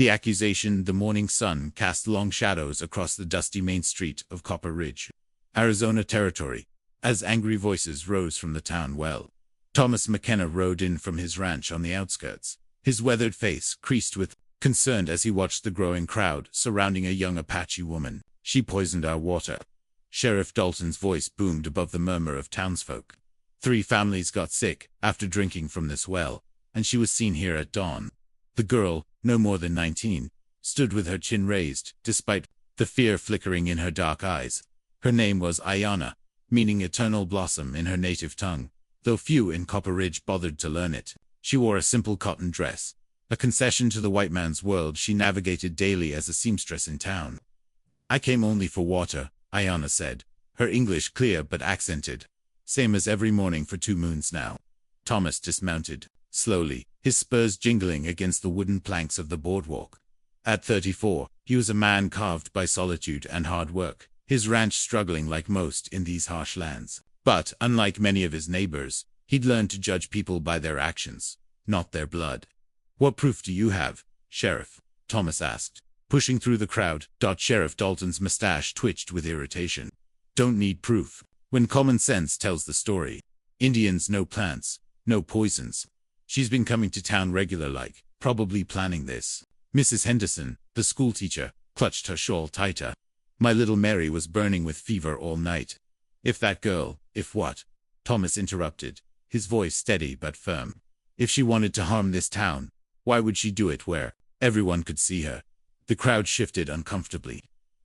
The accusation. The morning sun cast long shadows across the dusty main street of Copper Ridge, Arizona territory, as angry voices rose from the town well. Thomas McKenna rode in from his ranch on the outskirts, his weathered face creased with concern as he watched the growing crowd surrounding a young Apache woman. "She poisoned our water." Sheriff Dalton's voice boomed above the murmur of townsfolk. 3 families got sick after drinking from this well, and she was seen here at dawn. The girl, no more than 19, stood with her chin raised, despite the fear flickering in her dark eyes. Her name was Ayanna, meaning eternal blossom in her native tongue, though few in Copper Ridge bothered to learn it. She wore a simple cotton dress, a concession to the white man's world she navigated daily as a seamstress in town. "I came only for water," Ayanna said, her English clear but accented. "Same as every morning for 2 moons now." Thomas dismounted, slowly, his spurs jingling against the wooden planks of the boardwalk. At 34, he was a man carved by solitude and hard work, his ranch struggling like most in these harsh lands. But, unlike many of his neighbors, he'd learned to judge people by their actions, not their blood. "What proof do you have, Sheriff?" Thomas asked, pushing through the crowd. Sheriff Dalton's mustache twitched with irritation. "Don't need proof, when common sense tells the story. Indians know plants, no poisons. She's been coming to town regular-like, probably planning this." Mrs. Henderson, the schoolteacher, clutched her shawl tighter. "My little Mary was burning with fever all night." "If that girl..." "If what?" Thomas interrupted, his voice steady but firm. "If she wanted to harm this town, why would she do it where everyone could see her?" The crowd shifted uncomfortably.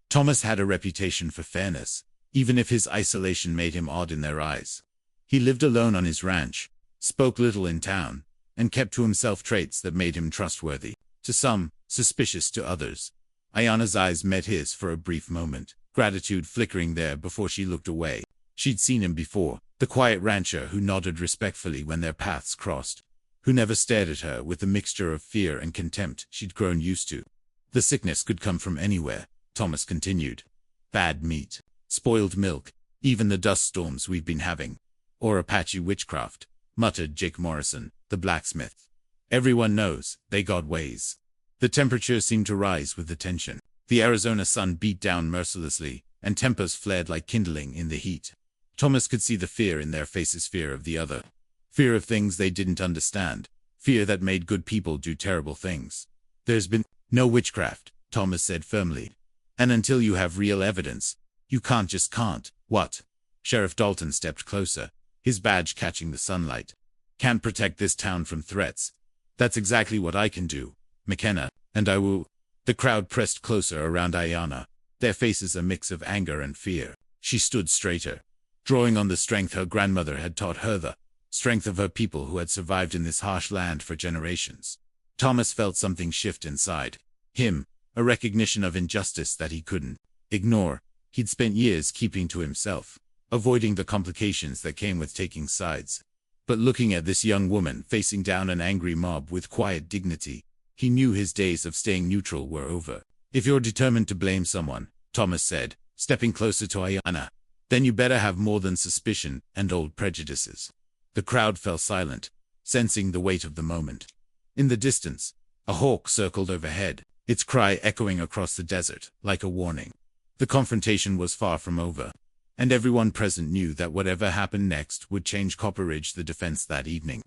Thomas had a reputation for fairness, even if his isolation made him odd in their eyes. He lived alone on his ranch, spoke little in town, and kept to himself traits that made him trustworthy. To some, suspicious to others. Ayanna's eyes met his for a brief moment, gratitude flickering there before she looked away. She'd seen him before, the quiet rancher who nodded respectfully when their paths crossed, who never stared at her with the mixture of fear and contempt she'd grown used to. "The sickness could come from anywhere," Thomas continued. "Bad meat, spoiled milk, even the dust storms we've been having. Or Apache witchcraft," muttered Jake Morrison, the blacksmith. "Everyone knows, they got ways." The temperature seemed to rise with the tension. The Arizona sun beat down mercilessly, and tempers flared like kindling in the heat. Thomas could see the fear in their faces, fear of the other. Fear of things they didn't understand. Fear that made good people do terrible things. "There's been no witchcraft," Thomas said firmly. "And until you have real evidence, you can't. "What?" Sheriff Dalton stepped closer, his badge catching the sunlight. "Can't protect this town from threats. That's exactly what I can do, McKenna, and I will." The crowd pressed closer around Ayanna, their faces a mix of anger and fear. She stood straighter, drawing on the strength her grandmother had taught her, the strength of her people who had survived in this harsh land for generations. Thomas felt something shift inside him, a recognition of injustice that he couldn't ignore. He'd spent years keeping to himself, avoiding the complications that came with taking sides. But looking at this young woman facing down an angry mob with quiet dignity, he knew his days of staying neutral were over. "If you're determined to blame someone," Thomas said, stepping closer to Ayanna, "then you better have more than suspicion and old prejudices." The crowd fell silent, sensing the weight of the moment. In the distance, a hawk circled overhead, its cry echoing across the desert like a warning. The confrontation was far from over, and everyone present knew that whatever happened next would change Copper Ridge the defense that evening.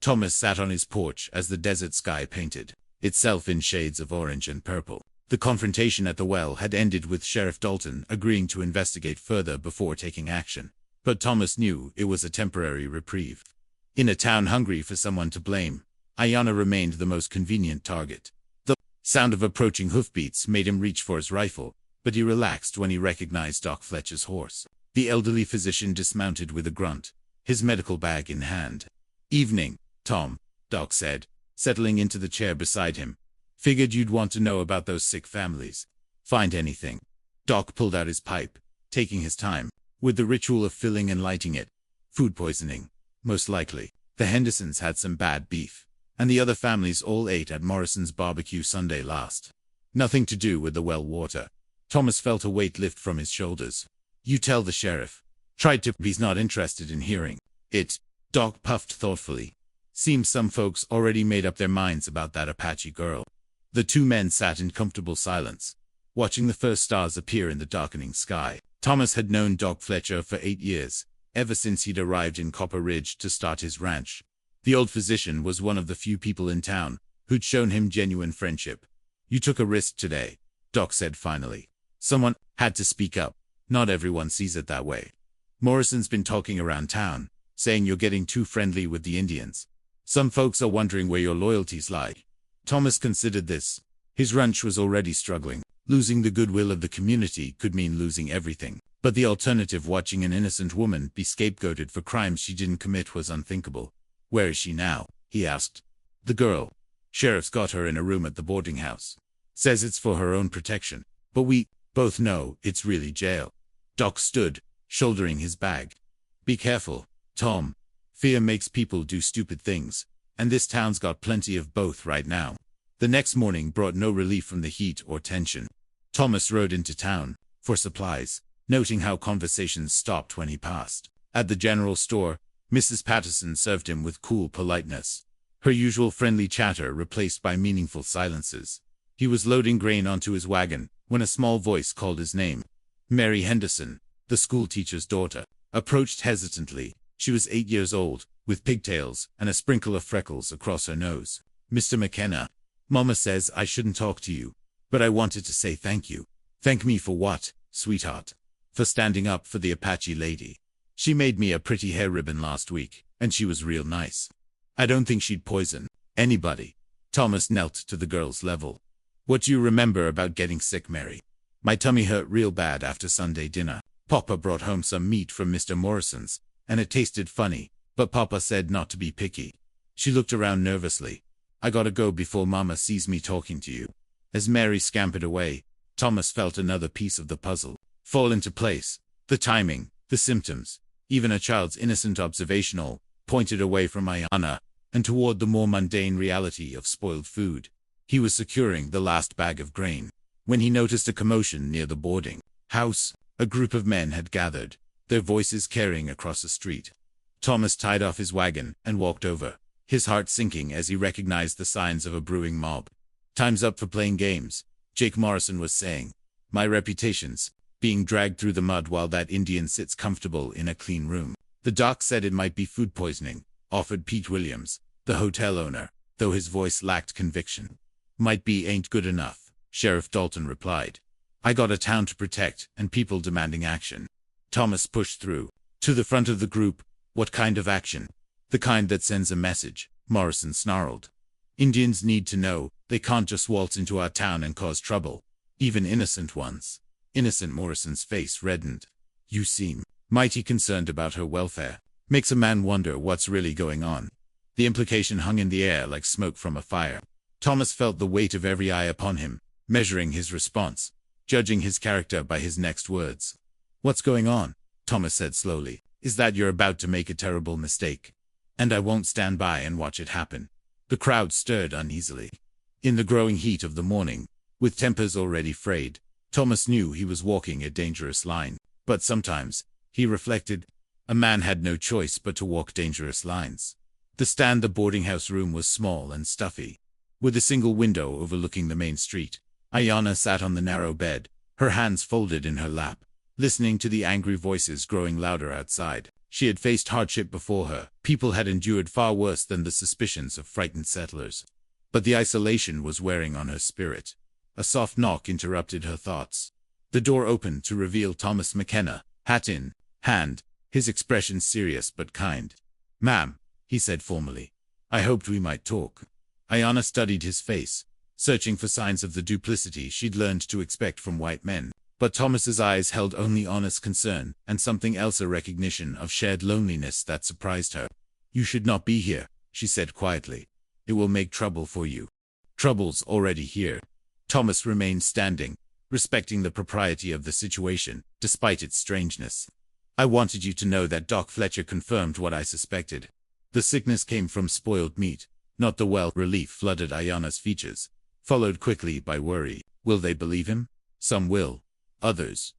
Thomas sat on his porch as the desert sky painted itself in shades of orange and purple. The confrontation at the well had ended with Sheriff Dalton agreeing to investigate further before taking action. But Thomas knew it was a temporary reprieve. In a town hungry for someone to blame, Ayanna remained the most convenient target. The sound of approaching hoofbeats made him reach for his rifle, but he relaxed when he recognized Doc Fletcher's horse. The elderly physician dismounted with a grunt, his medical bag in hand. "Evening, Tom," Doc said, settling into the chair beside him. "Figured you'd want to know about those sick families. Find anything?" Doc pulled out his pipe, taking his time, with the ritual of filling and lighting it. "Food poisoning, most likely. The Hendersons had some bad beef, and the other families all ate at Morrison's barbecue Sunday last. Nothing to do with the well water." Thomas felt a weight lift from his shoulders. "You tell the sheriff." Tried to, he's not interested in hearing it. Doc puffed thoughtfully. "Seems some folks already made up their minds about that Apache girl." The two men sat in comfortable silence, watching the first stars appear in the darkening sky. Thomas had known Doc Fletcher for 8 years, ever since he'd arrived in Copper Ridge to start his ranch. The old physician was one of the few people in town who'd shown him genuine friendship. "You took a risk today," Doc said finally. Someone had to speak up. Not everyone sees it that way. "Morrison's been talking around town, saying you're getting too friendly with the Indians. Some folks are wondering where your loyalties lie." Thomas considered this. His ranch was already struggling. Losing the goodwill of the community could mean losing everything. But the alternative, watching an innocent woman be scapegoated for crimes she didn't commit, was unthinkable. "Where is she now?" he asked. "The girl. Sheriff's got her in a room at the boarding house. Says it's for her own protection. But we both know it's really jail." Doc stood, shouldering his bag. "Be careful, Tom. Fear makes people do stupid things, and this town's got plenty of both right now." The next morning brought no relief from the heat or tension. Thomas rode into town for supplies, noting how conversations stopped when he passed. At the general store, Mrs. Patterson served him with cool politeness, her usual friendly chatter replaced by meaningful silences. He was loading grain onto his wagon when a small voice called his name. Mary Henderson, the schoolteacher's daughter, approached hesitantly. She was 8 years old, with pigtails and a sprinkle of freckles across her nose. "Mr. McKenna, Mama says I shouldn't talk to you, but I wanted to say thank you." "Thank me for what, sweetheart?" "For standing up for the Apache lady. She made me a pretty hair ribbon last week, and she was real nice. I don't think she'd poison anybody." Thomas knelt to the girl's level. "What do you remember about getting sick, Mary?" "My tummy hurt real bad after Sunday dinner. Papa brought home some meat from Mr. Morrison's, and it tasted funny, but Papa said not to be picky." She looked around nervously. "I gotta go before Mama sees me talking to you." As Mary scampered away, Thomas felt another piece of the puzzle fall into place. The timing, the symptoms, even a child's innocent observation all pointed away from Ayanna and toward the more mundane reality of spoiled food. He was securing the last bag of grain when he noticed a commotion near the boarding house. A group of men had gathered, their voices carrying across the street. Thomas tied off his wagon and walked over, his heart sinking as he recognized the signs of a brewing mob. "Time's up for playing games," Jake Morrison was saying. "My reputation's being dragged through the mud while that Indian sits comfortable in a clean room." "The doc said it might be food poisoning," offered Pete Williams, the hotel owner, though his voice lacked conviction. "Might be ain't good enough," Sheriff Dalton replied. "I got a town to protect and people demanding action." Thomas pushed through to the front of the group. "What kind of action?" "The kind that sends a message," Morrison snarled. "Indians need to know they can't just waltz into our town and cause trouble, even innocent ones." Innocent Morrison's face reddened. "You seem mighty concerned about her welfare. Makes a man wonder what's really going on." The implication hung in the air like smoke from a fire. Thomas felt the weight of every eye upon him, measuring his response, judging his character by his next words. "What's going on?" Thomas said slowly. "Is that you're about to make a terrible mistake, and I won't stand by and watch it happen." The crowd stirred uneasily. In the growing heat of the morning, with tempers already frayed, Thomas knew he was walking a dangerous line. But sometimes, he reflected, a man had no choice but to walk dangerous lines. The boarding house room was small and stuffy, with a single window overlooking the main street. Ayanna sat on the narrow bed, her hands folded in her lap, listening to the angry voices growing louder outside. She had faced hardship before her. People had endured far worse than the suspicions of frightened settlers. But the isolation was wearing on her spirit. A soft knock interrupted her thoughts. The door opened to reveal Thomas McKenna, hat in hand, his expression serious but kind. "Ma'am," he said formally, "I hoped we might talk." Ayanna studied his face, searching for signs of the duplicity she'd learned to expect from white men. But Thomas's eyes held only honest concern and something else, a recognition of shared loneliness that surprised her. "You should not be here," she said quietly. "It will make trouble for you." "Trouble's already here." Thomas remained standing, respecting the propriety of the situation, despite its strangeness. "I wanted you to know that Doc Fletcher confirmed what I suspected. The sickness came from spoiled meat, not the well." Relief flooded Ayanna's features, followed quickly by worry. Will they believe him? Some will. Others.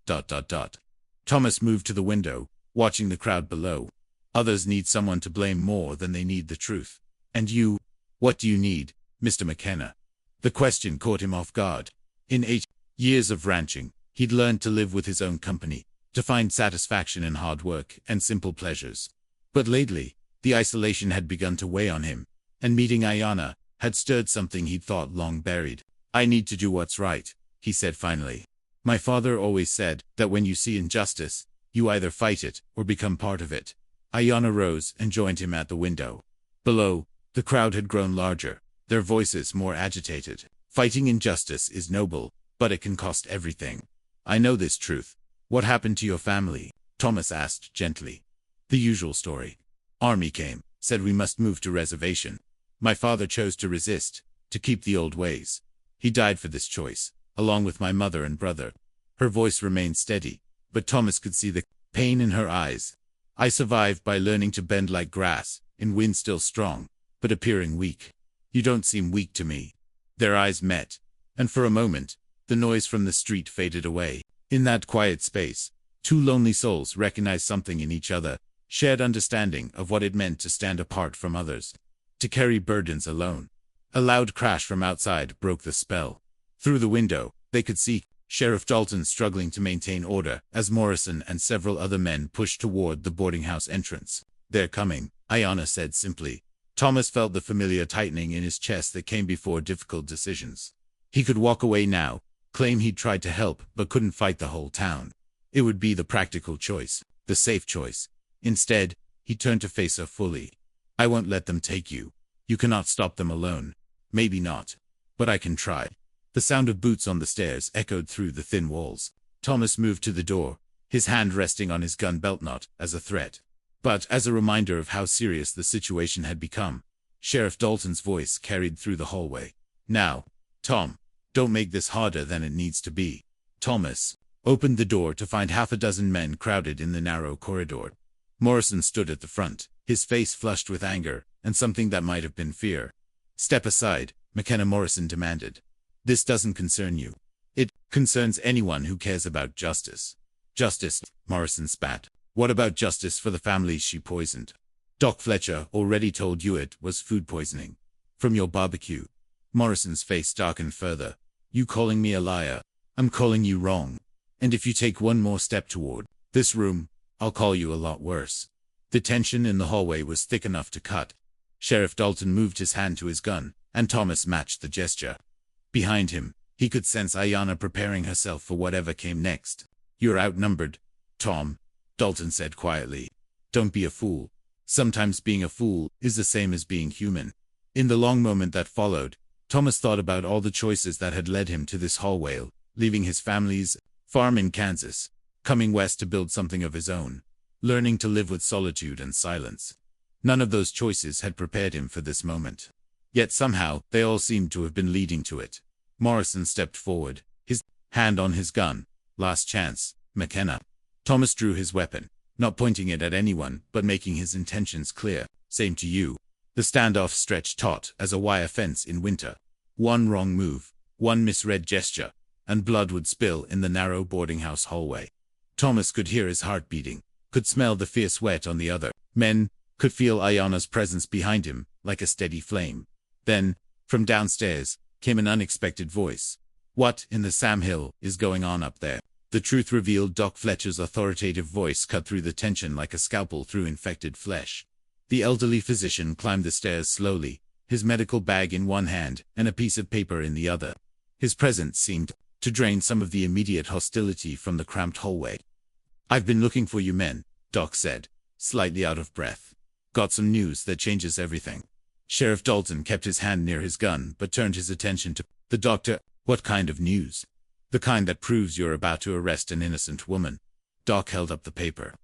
Thomas moved to the window, watching the crowd below. Others need someone to blame more than they need the truth. "And you? What do you need, Mr. McKenna?" The question caught him off guard. In 8 years of ranching, he'd learned to live with his own company, to find satisfaction in hard work and simple pleasures. But lately, the isolation had begun to weigh on him, and meeting Ayanna had stirred something he'd thought long buried. "I need to do what's right," he said finally. "My father always said that when you see injustice, you either fight it or become part of it." Ayanna rose and joined him at the window. Below, the crowd had grown larger, their voices more agitated. "Fighting injustice is noble, but it can cost everything. I know this truth. What happened to your family?" Thomas asked gently. "The usual story. Army came, said we must move to reservation. My father chose to resist, to keep the old ways. He died for this choice, along with my mother and brother." Her voice remained steady, but Thomas could see the pain in her eyes. "I survived by learning to bend like grass, in wind still strong, but appearing weak. You don't seem weak to me." Their eyes met, and for a moment, the noise from the street faded away. In that quiet space, two lonely souls recognized something in each other, shared understanding of what it meant to stand apart from others, to carry burdens alone. A loud crash from outside broke the spell. Through the window, they could see Sheriff Dalton struggling to maintain order as Morrison and several other men pushed toward the boarding house entrance. "They're coming," Ayanna said simply. Thomas felt the familiar tightening in his chest that came before difficult decisions. He could walk away now, claim he'd tried to help but couldn't fight the whole town. It would be the practical choice, the safe choice. Instead, he turned to face her fully. "I won't let them take you. You cannot stop them alone. Maybe not. But I can try." The sound of boots on the stairs echoed through the thin walls. Thomas moved to the door, his hand resting on his gun belt not as a threat, but as a reminder of how serious the situation had become. Sheriff Dalton's voice carried through the hallway. "Now, Tom, don't make this harder than it needs to be." Thomas opened the door to find half a dozen men crowded in the narrow corridor. Morrison stood at the front, his face flushed with anger and something that might have been fear. "Step aside," McKenna Morrison demanded. "This doesn't concern you. It concerns anyone who cares about justice." "Justice," Morrison spat. "What about justice for the families she poisoned? Doc Fletcher already told you it was food poisoning. From your barbecue." Morrison's face darkened further. "You calling me a liar? I'm calling you wrong. And if you take one more step toward this room, I'll call you a lot worse." The tension in the hallway was thick enough to cut. Sheriff Dalton moved his hand to his gun, and Thomas matched the gesture. Behind him, he could sense Ayanna preparing herself for whatever came next. "You're outnumbered, Tom," Dalton said quietly. "Don't be a fool. Sometimes being a fool is the same as being human." In the long moment that followed, Thomas thought about all the choices that had led him to this hallway, leaving his family's farm in Kansas, coming west to build something of his own, learning to live with solitude and silence. None of those choices had prepared him for this moment. Yet somehow, they all seemed to have been leading to it. Morrison stepped forward, his hand on his gun. "Last chance, McKenna." Thomas drew his weapon, not pointing it at anyone, but making his intentions clear. "Same to you." The standoff stretched taut as a wire fence in winter. One wrong move, one misread gesture, and blood would spill in the narrow boarding house hallway. Thomas could hear his heart beating, could smell the fierce sweat on the other men, could feel Ayanna's presence behind him, like a steady flame. Then, from downstairs, came an unexpected voice. "What in the Sam Hill is going on up there?" The truth revealed. Doc Fletcher's authoritative voice cut through the tension like a scalpel through infected flesh. The elderly physician climbed the stairs slowly, his medical bag in one hand and a piece of paper in the other. His presence seemed to drain some of the immediate hostility from the cramped hallway. "I've been looking for you men," Doc said, slightly out of breath. "Got some news that changes everything." Sheriff Dalton kept his hand near his gun but turned his attention to the doctor. "What kind of news?" "The kind that proves you're about to arrest an innocent woman." Doc held up the paper.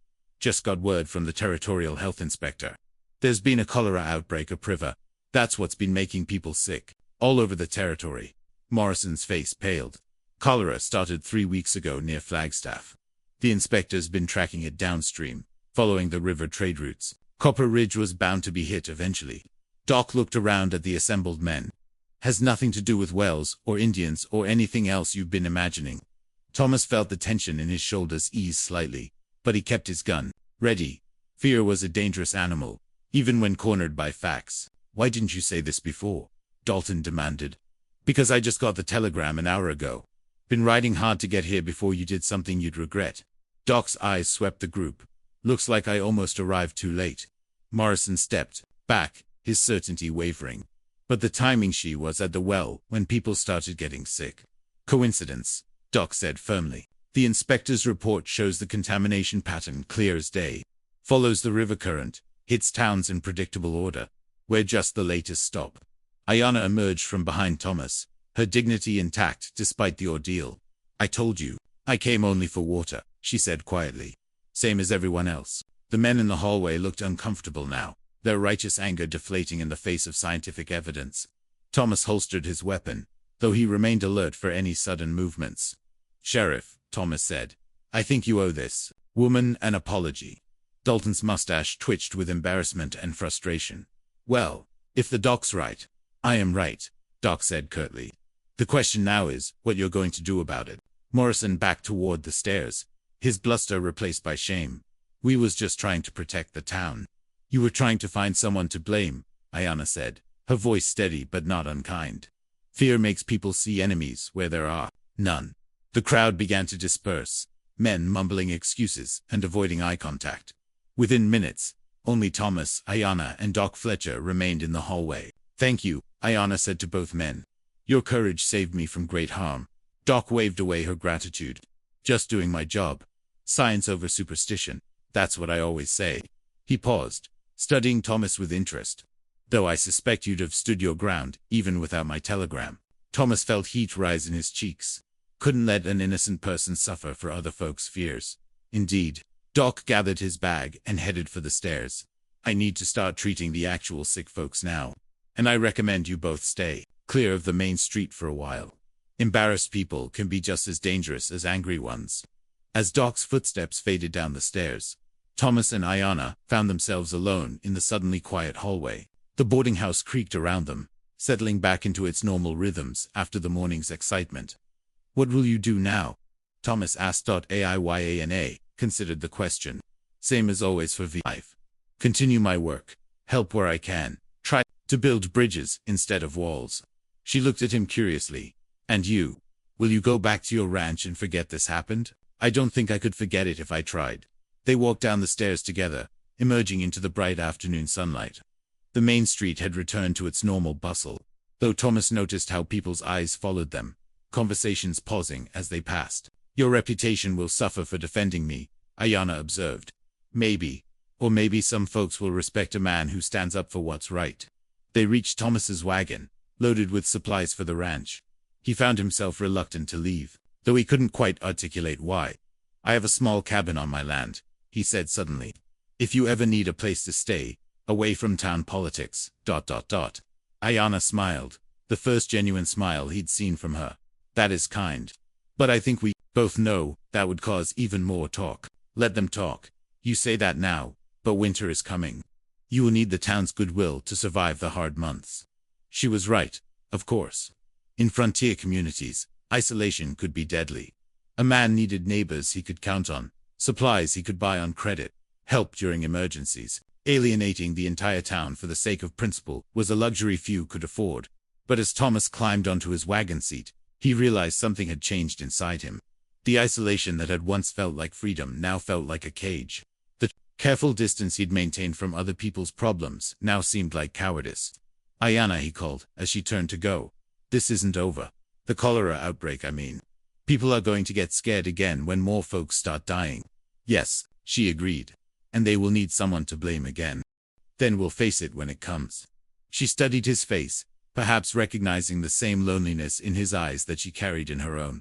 "Just got word from the territorial health inspector. There's been a cholera outbreak upriver. That's what's been making people sick, all over the territory." Morrison's face paled. "Cholera started 3 weeks ago near Flagstaff. The inspector's been tracking it downstream, following the river trade routes. Copper Ridge was bound to be hit eventually." Doc looked around at the assembled men. "Has nothing to do with Wells or Indians or anything else you've been imagining." Thomas felt the tension in his shoulders ease slightly, but he kept his gun ready. Fear was a dangerous animal, even when cornered by facts. "Why didn't you say this before?" Dalton demanded. Because I just got the telegram an hour ago. Been riding hard to get here before you did something you'd regret. Doc's eyes swept the group. Looks like I almost arrived too late. Morrison stepped back, his certainty wavering. But the timing, she was at the well when people started getting sick. Coincidence, Doc said firmly. The inspector's report shows the contamination pattern clear as day. Follows the river current, hits towns in predictable order. We're just the latest stop. Ayanna emerged from behind Thomas, her dignity intact despite the ordeal. I told you, I came only for water, she said quietly. Same as everyone else. The men in the hallway looked uncomfortable now, their righteous anger deflating in the face of scientific evidence. Thomas holstered his weapon, though he remained alert for any sudden movements. Sheriff, Thomas said, I think you owe this woman an apology. Dalton's mustache twitched with embarrassment and frustration. Well, if the doc's right, I am right, Doc said curtly. The question now is what you're going to do about it. Morrison backed toward the stairs, his bluster replaced by shame. We was just trying to protect the town. You were trying to find someone to blame, Ayanna said, her voice steady but not unkind. Fear makes people see enemies where there are none. The crowd began to disperse, men mumbling excuses and avoiding eye contact. Within minutes, only Thomas, Ayanna, and Doc Fletcher remained in the hallway. Thank you, Ayanna said to both men. Your courage saved me from great harm. Doc waved away her gratitude. Just doing my job. Science over superstition. That's what I always say. He paused, studying Thomas with interest. Though I suspect you'd have stood your ground, even without my telegram. Thomas felt heat rise in his cheeks. Couldn't let an innocent person suffer for other folks' fears. Indeed. Doc gathered his bag and headed for the stairs. I need to start treating the actual sick folks now. And I recommend you both stay clear of the main street for a while. Embarrassed people can be just as dangerous as angry ones. As Doc's footsteps faded down the stairs, Thomas and Ayanna found themselves alone in the suddenly quiet hallway. The boarding house creaked around them, settling back into its normal rhythms after the morning's excitement. What will you do now? Thomas asked. Ayanna considered the question. Same as always for life. Continue my work. Help where I can. Try to build bridges instead of walls. She looked at him curiously. And you? Will you go back to your ranch and forget this happened? I don't think I could forget it if I tried. They walked down the stairs together, emerging into the bright afternoon sunlight. The main street had returned to its normal bustle, though Thomas noticed how people's eyes followed them, conversations pausing as they passed. Your reputation will suffer for defending me, Ayanna observed. Maybe. Or maybe some folks will respect a man who stands up for what's right. They reached Thomas's wagon, loaded with supplies for the ranch. He found himself reluctant to leave, though he couldn't quite articulate why. I have a small cabin on my land, he said suddenly. If you ever need a place to stay, away from town politics, ... Ayanna smiled, the first genuine smile he'd seen from her. That is kind. But I think we both know that would cause even more talk. Let them talk. You say that now, but winter is coming. You will need the town's goodwill to survive the hard months. She was right, of course. In frontier communities, isolation could be deadly. A man needed neighbors he could count on, supplies he could buy on credit, help during emergencies. Alienating the entire town for the sake of principle was a luxury few could afford. But as Thomas climbed onto his wagon seat, he realized something had changed inside him. The isolation that had once felt like freedom now felt like a cage. The careful distance he'd maintained from other people's problems now seemed like cowardice. Ayanna, he called, as she turned to go. This isn't over. The cholera outbreak, I mean. People are going to get scared again when more folks start dying. Yes, she agreed. And they will need someone to blame again. Then we'll face it when it comes. She studied his face, perhaps recognizing the same loneliness in his eyes that she carried in her own.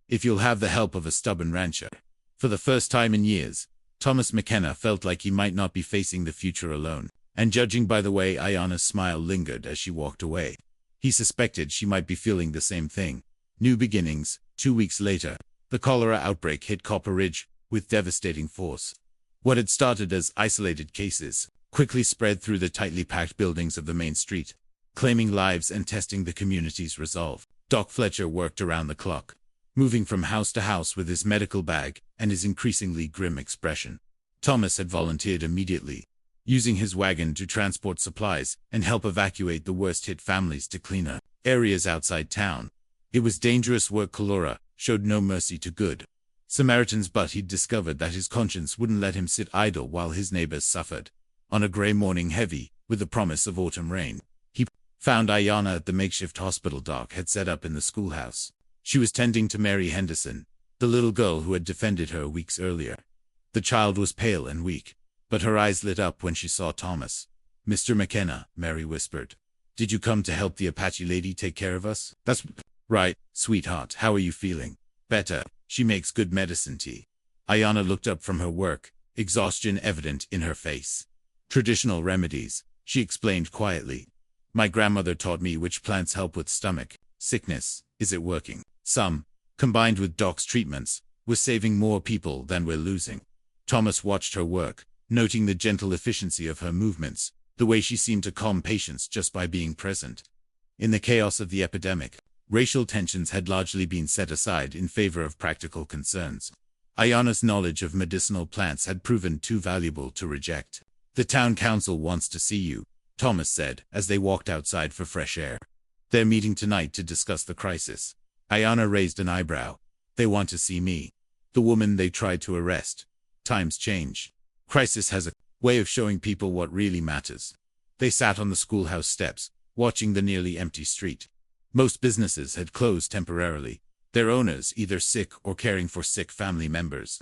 If you'll have the help of a stubborn rancher. For the first time in years, Thomas McKenna felt like he might not be facing the future alone, and judging by the way Ayanna's smile lingered as she walked away, he suspected she might be feeling the same thing. New beginnings. 2 weeks later, the cholera outbreak hit Copper Ridge with devastating force. What had started as isolated cases quickly spread through the tightly packed buildings of the main street, claiming lives and testing the community's resolve. Doc Fletcher worked around the clock, moving from house to house with his medical bag and his increasingly grim expression. Thomas had volunteered immediately. using his wagon to transport supplies and help evacuate the worst-hit families to cleaner areas outside town. It was dangerous work. Kalora showed no mercy to good Samaritans, but he'd discovered that his conscience wouldn't let him sit idle while his neighbors suffered. On a gray morning heavy with the promise of autumn rain, he found Ayana at the makeshift hospital Doc had set up in the schoolhouse. She was tending to Mary Henderson, the little girl who had defended her weeks earlier. The child was pale and weak, but her eyes lit up when she saw Thomas. "Mr. McKenna," Mary whispered. "Did you come to help the Apache lady take care of us?" "That's right, sweetheart. How are you feeling?" "Better. She makes good medicine tea." Ayana looked up from her work, exhaustion evident in her face. "Traditional remedies," she explained quietly. "My grandmother taught me which plants help with stomach sickness. Is it working?" "Some, combined with Doc's treatments, we're saving more people than we're losing." Thomas watched her work, noting the gentle efficiency of her movements, the way she seemed to calm patients just by being present. In the chaos of the epidemic, racial tensions had largely been set aside in favor of practical concerns. Ayana's knowledge of medicinal plants had proven too valuable to reject. "The town council wants to see you," Thomas said as they walked outside for fresh air. "They're meeting tonight to discuss the crisis." Ayana raised an eyebrow. "They want to see me. The woman they tried to arrest." Times change. Crisis has a way of showing people what really matters. They sat on the schoolhouse steps, watching the nearly empty street. Most businesses had closed temporarily, their owners either sick or caring for sick family members.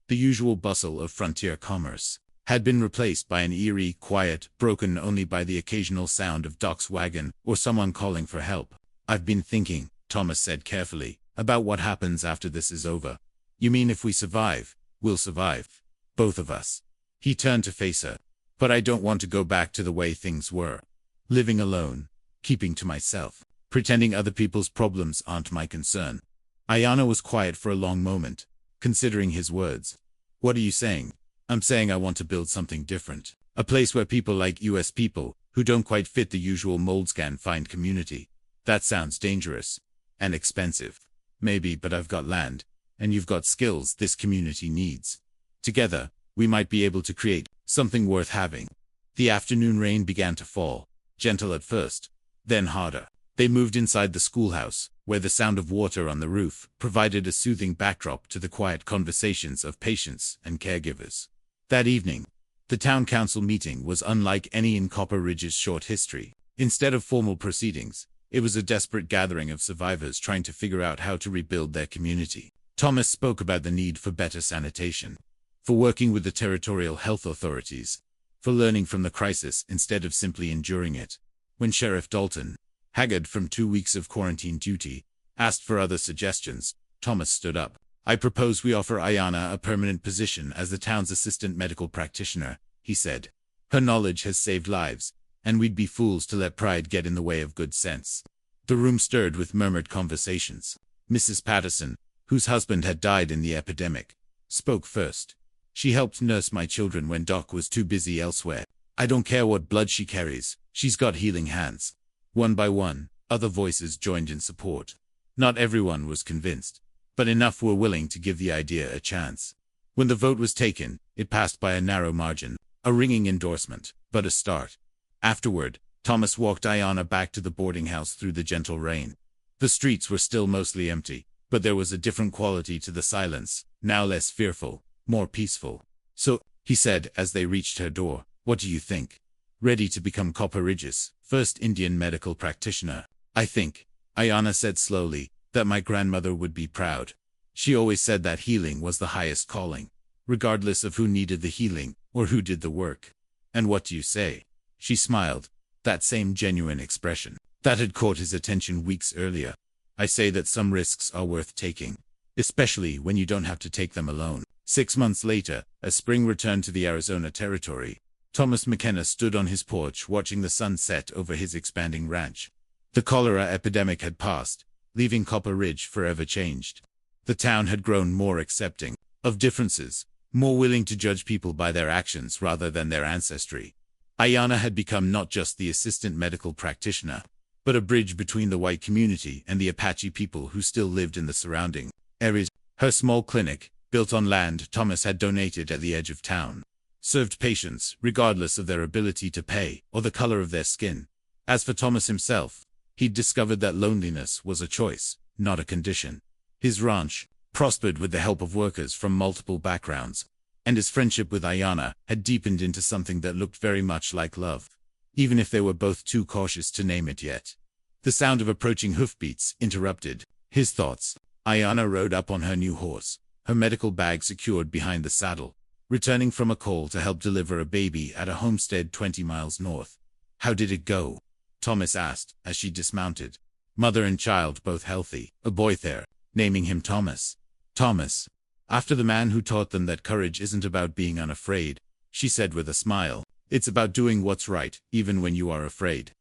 The usual bustle of frontier commerce had been replaced by an eerie quiet, broken only by the occasional sound of Doc's wagon or someone calling for help. "I've been thinking," Thomas said carefully, "about what happens after this is over." "You mean if we survive?" "We'll survive. Both of us." He turned to face her. "But I don't want to go back to the way things were. Living alone, keeping to myself, pretending other people's problems aren't my concern." Ayana was quiet for a long moment, considering his words. "What are you saying?" "I'm saying I want to build something different. A place where people like US people, who don't quite fit the usual molds, can find community." "That sounds dangerous. And expensive." "Maybe, but I've got land, and you've got skills this community needs. Together, we might be able to create something worth having." The afternoon rain began to fall, gentle at first, then harder. They moved inside the schoolhouse, where the sound of water on the roof provided a soothing backdrop to the quiet conversations of patients and caregivers. That evening, the town council meeting was unlike any in Copper Ridge's short history. Instead of formal proceedings, it was a desperate gathering of survivors trying to figure out how to rebuild their community. Thomas spoke about the need for better sanitation, for working with the territorial health authorities, for learning from the crisis instead of simply enduring it. When Sheriff Dalton, haggard from 2 weeks of quarantine duty, asked for other suggestions, Thomas stood up. "I propose we offer Ayana a permanent position as the town's assistant medical practitioner," he said. "Her knowledge has saved lives, and we'd be fools to let pride get in the way of good sense." The room stirred with murmured conversations. Mrs. Patterson, whose husband had died in the epidemic, spoke first. "She helped nurse my children when Doc was too busy elsewhere. I don't care what blood she carries, she's got healing hands." One by one, other voices joined in support. Not everyone was convinced, but enough were willing to give the idea a chance. When the vote was taken, it passed by a narrow margin, a ringing endorsement, but a start. Afterward, Thomas walked Ayana back to the boarding house through the gentle rain. The streets were still mostly empty, but there was a different quality to the silence, now less fearful, more peaceful. "So," he said as they reached her door, "what do you think?" "Ready to become Copper Ridge's first Indian medical practitioner. I think," Ayana said slowly, "that my grandmother would be proud. She always said that healing was the highest calling, regardless of who needed the healing or who did the work." "And what do you say?" She smiled, that same genuine expression that had caught his attention weeks earlier. "I say that some risks are worth taking, especially when you don't have to take them alone." 6 months later, as spring returned to the Arizona territory, Thomas McKenna stood on his porch watching the sun set over his expanding ranch. The cholera epidemic had passed, leaving Copper Ridge forever changed. The town had grown more accepting of differences, more willing to judge people by their actions rather than their ancestry. Ayana had become not just the assistant medical practitioner, but a bridge between the white community and the Apache people who still lived in the surrounding areas. Her small clinic, built on land Thomas had donated at the edge of town, served patients, regardless of their ability to pay or the color of their skin. As for Thomas himself, he'd discovered that loneliness was a choice, not a condition. His ranch prospered with the help of workers from multiple backgrounds, and his friendship with Ayana had deepened into something that looked very much like love, even if they were both too cautious to name it yet. The sound of approaching hoofbeats interrupted his thoughts. Ayana rode up on her new horse, her medical bag secured behind the saddle, returning from a call to help deliver a baby at a homestead 20 miles north. "How did it go?" Thomas asked as she dismounted. "Mother and child both healthy, a boy there," naming him Thomas. "Thomas, after the man who taught them that courage isn't about being unafraid," she said with a smile. "It's about doing what's right, even when you are afraid."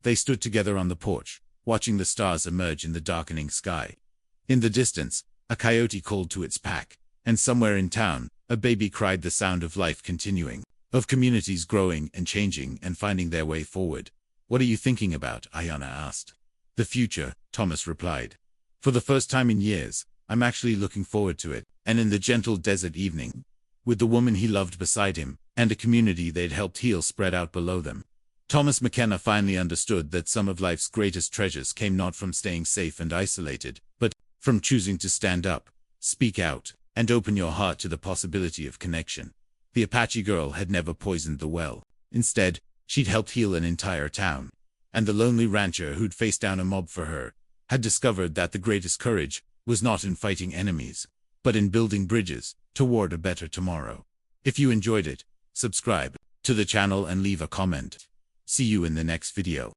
They stood together on the porch, watching the stars emerge in the darkening sky. In the distance, a coyote called to its pack, and somewhere in town, a baby cried, the sound of life continuing, of communities growing and changing and finding their way forward. "What are you thinking about?" Ayana asked. "The future," Thomas replied. "For the first time in years, I'm actually looking forward to it, and in the gentle desert evening, with the woman he loved beside him, and a community they'd helped heal spread out below them." Thomas McKenna finally understood that some of life's greatest treasures came not from staying safe and isolated, but from choosing to stand up, speak out, and open your heart to the possibility of connection. The Apache girl had never poisoned the well. Instead, she'd helped heal an entire town. And the lonely rancher who'd faced down a mob for her had discovered that the greatest courage was not in fighting enemies, but in building bridges toward a better tomorrow. If you enjoyed it, subscribe to the channel and leave a comment. See you in the next video.